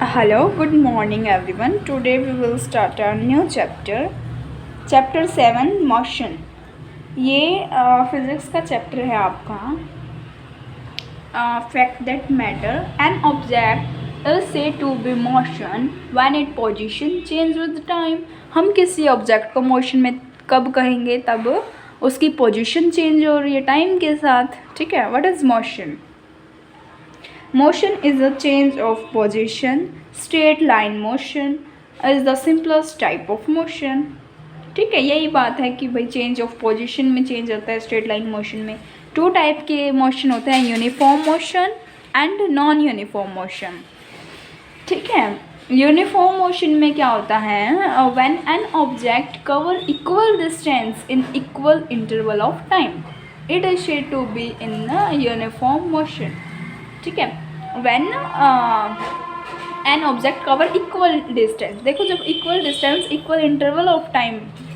Hello, good morning everyone. Today we will start our new chapter. Chapter 7 Motion. ये physics का chapter है आपका. Fact that matter. An object is said to be motion when its position change with time. हम किसी object को motion में कब कहेंगे? तब उसकी पोजीशन चेंज हो रही है टाइम के साथ. ठीक है. What is motion? Motion is a change of position. Straight line motion is the simplest type of motion. ठीक है, यही बात है कि भाई चेंज ऑफ पोजीशन में चेंज होता है स्ट्रेट लाइन मोशन में. टू टाइप के मोशन होते हैं, uniform motion and non uniform motion. ठीक है. यूनिफॉर्म मोशन में क्या होता है? When an object cover equal distance in equal interval of time, it is said to be in uniform motion. ठीक है. When an object cover equal distance, देखो जब equal distance equal interval of time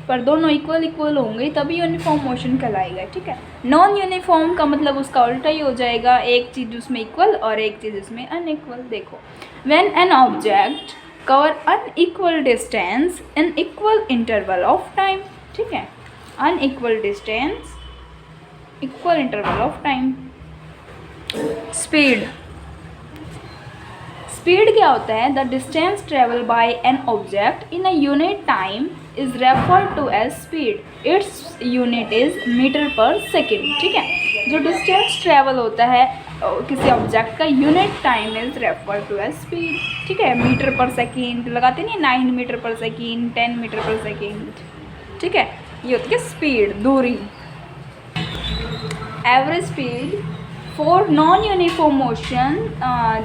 पर दोनों equal होंगे तभी uniform motion कहलाएगा. ठीक है. नॉन यूनिफॉर्म का मतलब उसका उल्टा ही हो जाएगा, एक चीज़ उसमें इक्वल और एक चीज़ उसमें अनइक्वल. देखो, when an object cover unequal distance in equal interval of time. ठीक है. Unequal distance equal interval of time. Speed. Speed क्या होता है? The distance travel by an object in a unit time is referred to as speed. Its unit is metre per second. ठीक है. जो distance travel होता है किसी object का unit time is referred to as speed. ठीक है. Metre per second लगाते नहीं, 9 metre per second, 10 metre per second. ठीक है. ये होती है स्पीड, दूरी. Average speed. For non-uniform motion,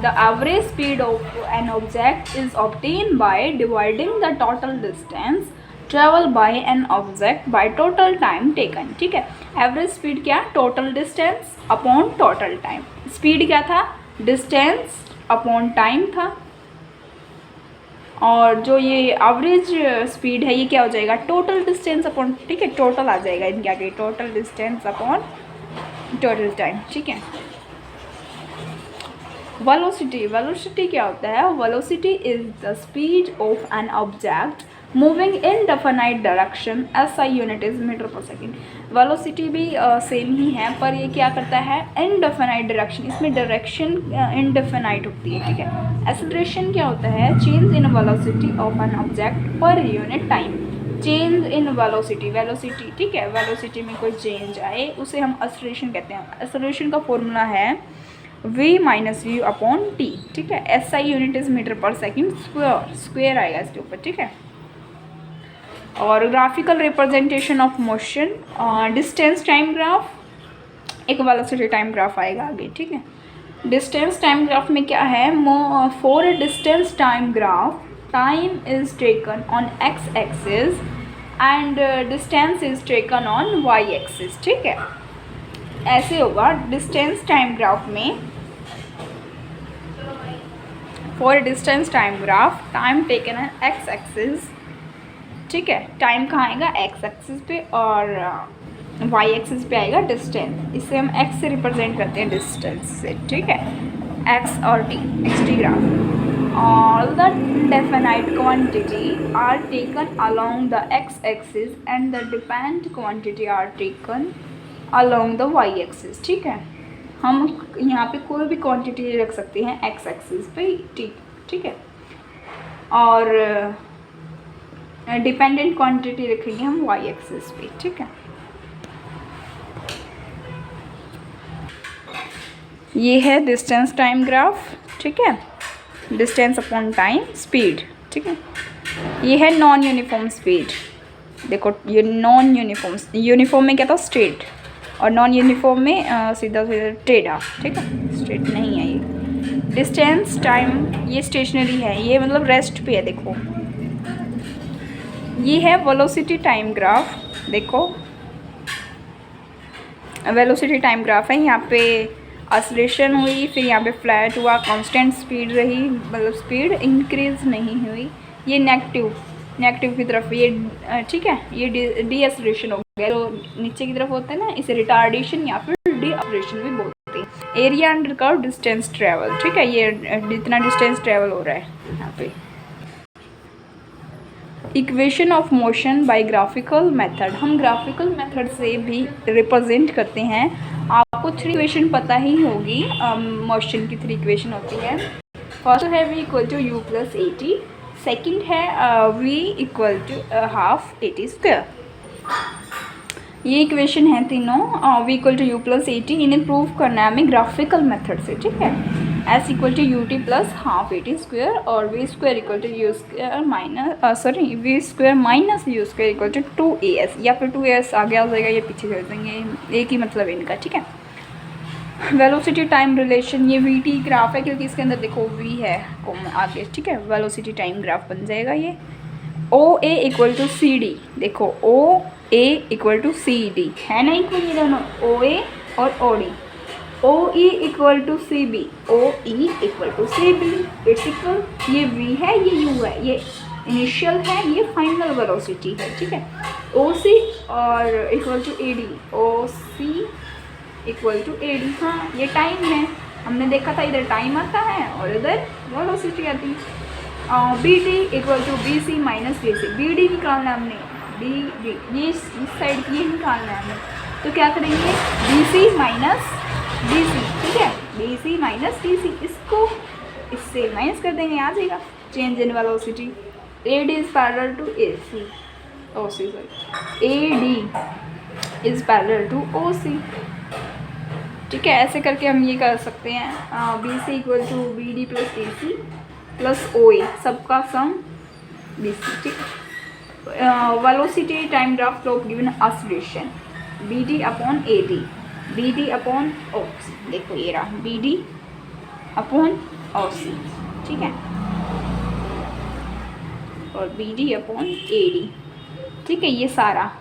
the average speed of an object is obtained by dividing the total distance traveled by an object by total time taken. ठीक है. Average speed क्या? Total distance upon total time. Speed क्या था? Distance upon time था. और जो ये average speed है ये क्या हो जाएगा? Total distance upon. ठीक है. टोटल आ जाएगा इनके आगे, total distance upon total time. ठीक है. वेलोसिटी. वेलोसिटी क्या होता है? Velocity is the speed of an object moving in definite direction. SI unit is metre per second. Velocity भी सेम ही है, पर ये क्या करता है? Indefinite direction. इसमें डायरेक्शन इनडेफिनाइट होती है. ठीक है. एक्सेलरेशन क्या होता है? Change in velocity of an object per unit time. Change in velocity. Velocity. ठीक है. वेलोसिटी में कोई चेंज आए उसे हम एक्सेलरेशन कहते हैं. एक्सेलरेशन का फॉर्मूला है v minus U upon T. ठीक है. S I unit is metre per second square. Square आएगा इसके ऊपर. ठीक है. और graphical representation of motion. Distance time graph, एक वेलोसिटी टाइम ग्राफ आएगा आगे. ठीक है. डिस्टेंस टाइम ग्राफ में क्या है? For distance time graph time is taken on X axis and distance is taken on Y axis. ठीक है. ऐसे होगा डिस्टेंस टाइम ग्राफ में. For distance time graph time taken है एक्स एक्सिस. ठीक है. टाइम कहाँ आएगा? एक्स एक्सिस पे, और वाई एक्सिस पे आएगा डिस्टेंस. इसे हम एक्स से रिप्रेजेंट करते हैं, डिस्टेंस से. ठीक है. एक्स और T, X T graph. All the definite quantity are taken along the X axis and the dependent quantity are taken along the Y axis. ठीक है. हम यहाँ पे कोई भी क्वांटिटी रख सकते हैं एक्स एक्सिस पे. ठीक है. और डिपेंडेंट क्वांटिटी रखेंगे हम वाई एक्सिस पे. ठीक है. ये है डिस्टेंस टाइम ग्राफ. ठीक है. Distance upon time, speed. ठीक है. ये है नॉन यूनिफॉर्म स्पीड. देखो ये नॉन यूनिफॉर्म. यूनिफॉर्म में क्या था? स्ट्रेट, और नॉन यूनिफॉर्म में सीधा सीधा टेढ़ा. ठीक है. स्ट्रेट नहीं है ये. डिस्टेंस टाइम ये स्टेशनरी है, ये मतलब रेस्ट पे है. देखो ये है वेलोसिटी टाइम ग्राफ. देखो वेलोसिटी टाइम ग्राफ है. यहाँ पे एक्सेलरेशन हुई, फिर यहाँ पे फ्लैट हुआ, कांस्टेंट स्पीड रही, मतलब स्पीड इंक्रीज नहीं हुई. ये नेगेटिव की तरफ ये. ठीक है. ये डी एक्सेलरेशन हो गया. तो नीचे की तरफ होता है ना, इसे रिटार्डेशन या फिर डी एक्सेलरेशन भी बोलते हैं. Area under curve distance travel, ठीक है, ये जितना डिस्टेंस ट्रेवल हो रहा है यहाँ पे। Equation of motion by graphical method, हम ग्राफिकल मेथड से भी रिप्रेजेंट करते हैं। आपको 3 इक्वेशन पता ही होगी, मोशन की 3 इक्वेशन होती है। फर्स्ट है v equal to U plus A T, second है v equal to half A T square. ये इक्वेशन है तीनों, v equal to U plus A T, इन्हें प्रूव करना है हमें ग्राफिकल मेथड से, ठीक है। s equal to U T plus half A T square और v square equal to U square minus v square minus U square equal to 2as, या फिर 2as आगे आ जाएगा, ये पीछे कर देंगे, एक ही मतलब है इनका, ठीक है। वेलोसिटी टाइम रिलेशन, ये वी टी ग्राफ है क्योंकि इसके अंदर देखो v है आगे, ठीक है। वेलोसिटी टाइम ग्राफ बन जाएगा ये। O A equal to C D, देखो O A equal to C D है ना, इक्वल ये दोनों ओ ए और O D. O E equal to C B, O E equal to C B, it's equal, ये v है ये u है, ये इनिशियल है ये फाइनल वेलोसिटी है, ठीक है। ओ सी और equal to A D, O C equal to A D, हाँ ये टाइम है, हमने देखा था इधर टाइम आता है और इधर वेलोसिटी आती है। B D equal to B C minus D C, B D निकालना है हमने, डी डी ये इस साइड की ये निकालना है हमें, तो क्या करेंगे B C minus D C, ठीक है, B C minus D C, इसको इससे माइनस कर देंगे, आ जाएगा change in velocity. A D is parallel to A C, O C sorry, A D is parallel to O C, ठीक है। ऐसे करके हम ये कर सकते हैं, B C equal to B D plus D C plus O A, सबका सम बी सी, ठीक है। Velocity time graph slope given oscillation, B D upon A D, B D upon O C, देखो ये रहा B D upon O C, ठीक है, और B D upon A D, ठीक है, ये सारा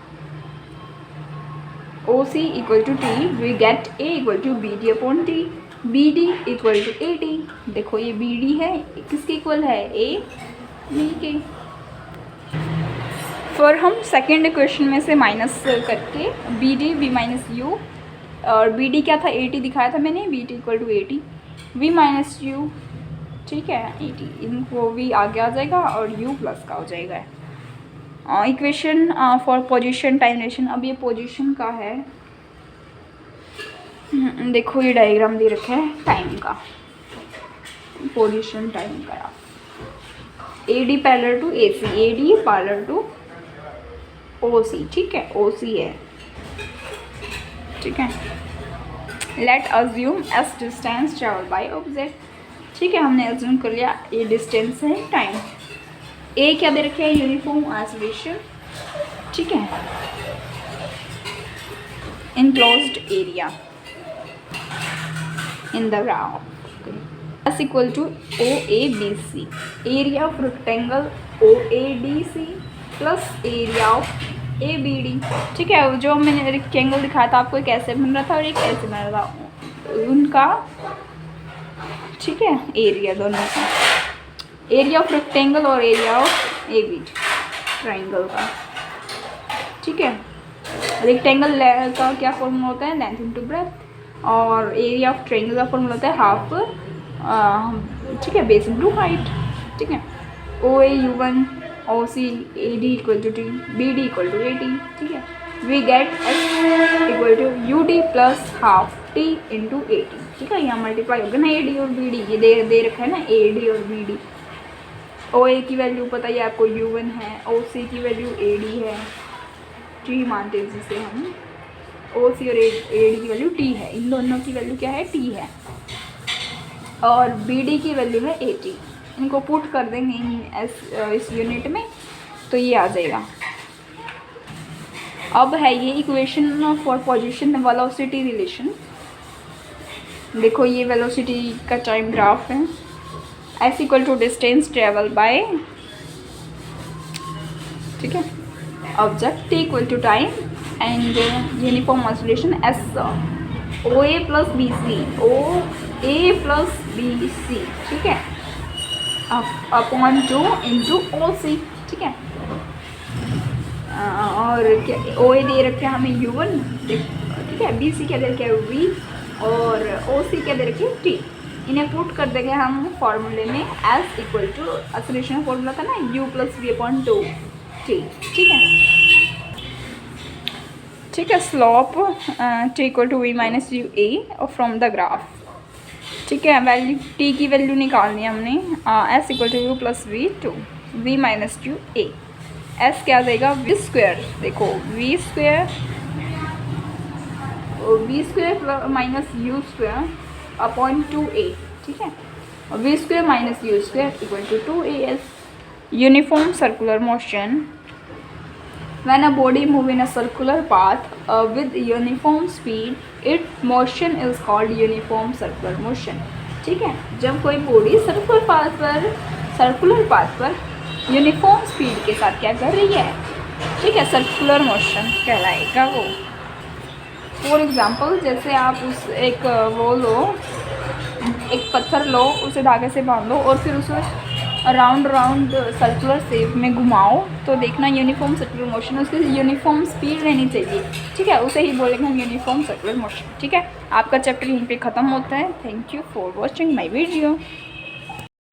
O C equal to T, we get A equal to B D upon T, B D equal to A T, देखो ये बी डी है, किसके इक्वल है ए बी के। फिर हम सेकेंड इक्वेशन में से माइनस करके B D V minus U, और बी डी क्या था ए टी दिखाया था मैंने, B T equal to A T, V minus U, ठीक है, ए टी, इनको वी आगे आ जाएगा और यू प्लस का हो जाएगा। Equation for position time relation, अब ये पोजीशन का है, देखो ये डायग्राम दे रखा है टाइम का, पोजीशन टाइम का, A D parallel to A C, A D parallel to O C, ठीक है, ओ सी है, ठीक है। Let assume S distance travel by object, ठीक है, हमने अज्यूम कर लिया ये डिस्टेंस है टाइम। ए क्या दे रखे हैं, यूनिफॉर्म ऑसिलेशन, ठीक है, enclosed area in the graph, S equal to O A B C, area of rectangle O A D C plus area of A B D, ठीक है। जो मैंने रेक्टेंगल दिखाया था आपको, एक ऐसे बन रहा था और एक ऐसे बन रहा था उनका, ठीक है, एरिया दोनों का, एरिया ऑफ रेक्टेंगल और area of A B triangle का, ठीक है। रेक्टेंगल का क्या फॉर्मूला होता है, लेंथ इनटू ब्रेथ, और एरिया ऑफ ट्राइंगल का फॉर्मूला होता है हाफ, ठीक है, बेस इनटू हाइट, ठीक है। O A U one, O C A D equal to T, B D equal to A T, ठीक है। We get S equal to U D plus half T into A T, ठीक है, यहाँ multiply हो गया ना A D और B D, ये दे रखा है ना ए डी और बी डी। ओ ए की वैल्यू पता है आपको यू वन है, ओ सी की वैल्यू ए डी है, टी मानते हैं जिसे हम, ओ सी और ए डी की वैल्यू टी है, इन दोनों की वैल्यू क्या है, टी है, और बी डी की वैल्यू है ए टी। इनको पुट कर देंगे इस यूनिट में तो ये आ जाएगा। अब है ये equation for position velocity relation, देखो ये वेलोसिटी का टाइम ग्राफ है, S equal to distance travel by, ठीक है, object, T equal to time, and uniform oscillation S O A plus B C, O A plus B C, ठीक है, upon 2 into O C, ठीक है। और क्या ओ ए दे रखे हैं हमें यू वन, ठीक है, बी सी क्या दे रखे हैं वी, और ओ सी क्या दे रखी है, टी। इन्हें पुट कर देंगे हम फॉर्मूले में, S equal to acceleration formula था ना, u plus V upon 2 T. ठीक है, ठीक है। Slope T equal to V minus U A और फ्रॉम द ग्राफ। ठीक है, वैल्यू टी की वैल्यू निकालनी है हमने, S equal to U plus V 2 V minus U A. S क्या देगा, वी स्क्वेयर। देखो V square minus U square upon 2a। ठीक है, और V square minus U square equal to 2as। Uniform circular motion, when a body move in a circular path with uniform speed, its motion is called uniform circular motion। ठीक है, जब कोई body circular path पर uniform speed के साथ क्या कर रही है, ठीक है, सर्कुलर मोशन कहलाएगा वो। फॉर एग्जांपल, जैसे आप उस एक वो लो, एक पत्थर लो, उसे धागे से बांधो और फिर उसे राउंड सर्कुलर शेप में घुमाओ, तो देखना यूनिफॉर्म सर्कुलर मोशन, उसकी यूनिफॉर्म स्पीड रहनी चाहिए। ठीक है, उसे ही बोलेंगे हम यूनिफॉर्म सर्कुलर मोशन। ठीक है, आपका चैप्टर यहीं पे ख़त्म होता है। Thank you for watching my video.